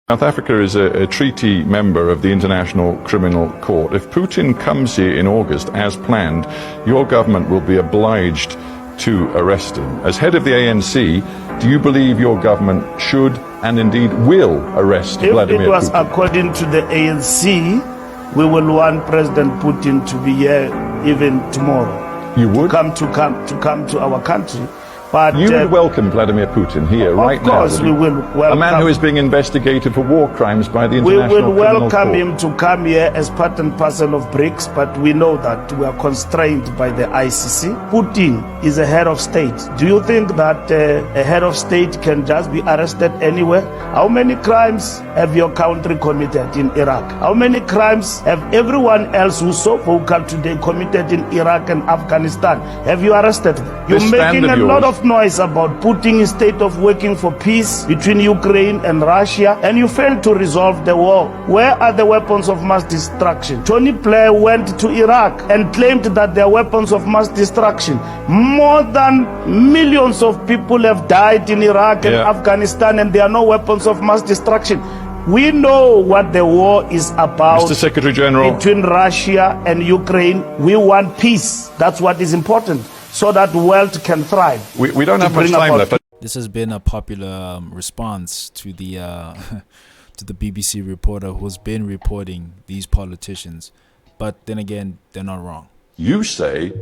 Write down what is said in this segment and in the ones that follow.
South Africa is a treaty member of the International Criminal Court. If Putin comes here in August as planned, your government will be obliged to arrest him. As head of the ANC, do you believe your government should and indeed will arrest Vladimir Putin? If it was according to the ANC, we will want President Putin to be here even tomorrow. You would? To come to our country. But you would welcome Vladimir Putin here right now? Of course we will welcome. A man who is being investigated for war crimes by the International Criminal Court. We will welcome him to come here as part and parcel of BRICS, but we know that we are constrained by the ICC. Putin is a head of state. Do you think that a head of state can just be arrested anywhere? How many crimes have your country committed in Iraq? How many crimes have everyone else who's so vocal today committed in Iraq and Afghanistan? Have you arrested them? You're making a lot of noise about putting a state of working for peace between Ukraine and Russia, and you failed to resolve the war. Where are the weapons of mass destruction? Tony Blair went to Iraq and claimed that there are weapons of mass destruction. More than millions of people have died in Iraq and Afghanistan, and there are no weapons of mass destruction. We know what the war is about. Mr. Secretary General, between Russia and Ukraine, we want peace. That's what is important, so that the world can thrive. We don't have much time left. This has been a popular response to the to the BBC reporter who's been reporting these politicians. But then again, they're not wrong. You say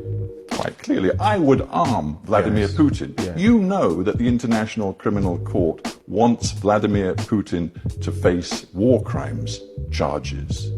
quite clearly, I would arm Vladimir Putin. Yes. You know that the International Criminal Court wants Vladimir Putin to face war crimes charges.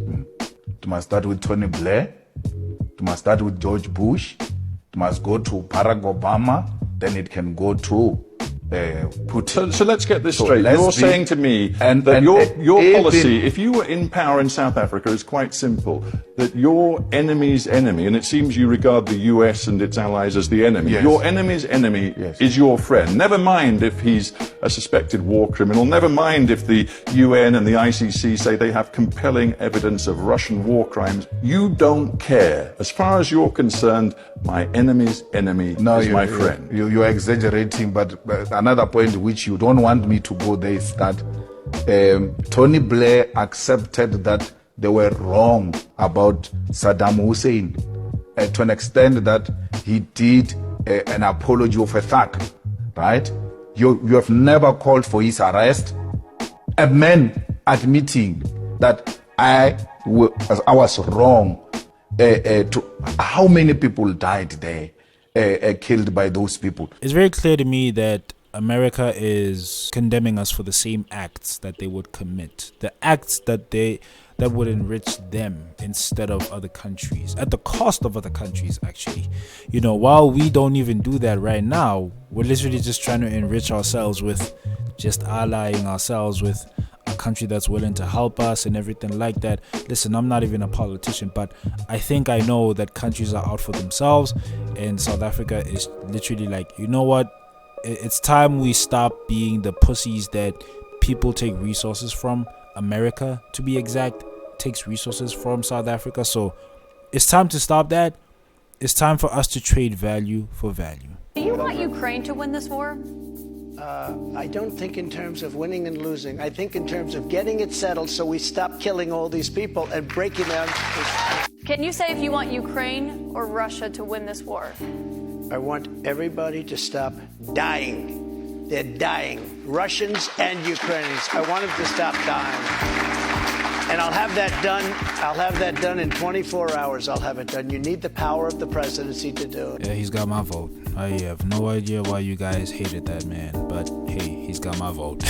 It must start with Tony Blair. It must start with George Bush. It must go to Barack Obama. Then it can go to Putin. So let's get this straight. You're saying to me that your policy, if you were in power in South Africa, is quite simple. That your enemy's enemy, and it seems you regard the US and its allies as the enemy, your enemy's enemy is your friend. Never mind if he's a suspected war criminal. Never mind if the UN and the ICC say they have compelling evidence of Russian war crimes. You don't care. As far as you're concerned, my enemy's enemy is my friend. You're exaggerating, but another point which you don't want me to go there is that Tony Blair accepted that they were wrong about Saddam Hussein to an extent that he did an apology of a thug, right? You have never called for his arrest. A man admitting that I was wrong. How many people died there, killed by those people? It's very clear to me that America is condemning us for the same acts that they would commit, the acts that would enrich them instead of other countries, at the cost of other countries, actually. You know, while we don't even do that right now, we're literally just trying to enrich ourselves with just allying ourselves with a country that's willing to help us and everything like that. Listen, I'm not even a politician, but I think I know that countries are out for themselves, and South Africa is literally like, you know what? It's time we stop being the pussies that people take resources from. America, to be exact, takes resources from South Africa. So it's time to stop that. It's time for us to trade value for value. Do you want Ukraine to win this war? I don't think in terms of winning and losing. I think in terms of getting it settled so we stop killing all these people and breaking down. Can you say if you want Ukraine or Russia to win this war? I want everybody to stop dying. They're dying. Russians and Ukrainians. I want them to stop dying. And I'll have that done. I'll have that done in 24 hours. I'll have it done. You need the power of the presidency to do it. Yeah, he's got my vote. I have no idea why you guys hated that man, but hey, he's got my vote.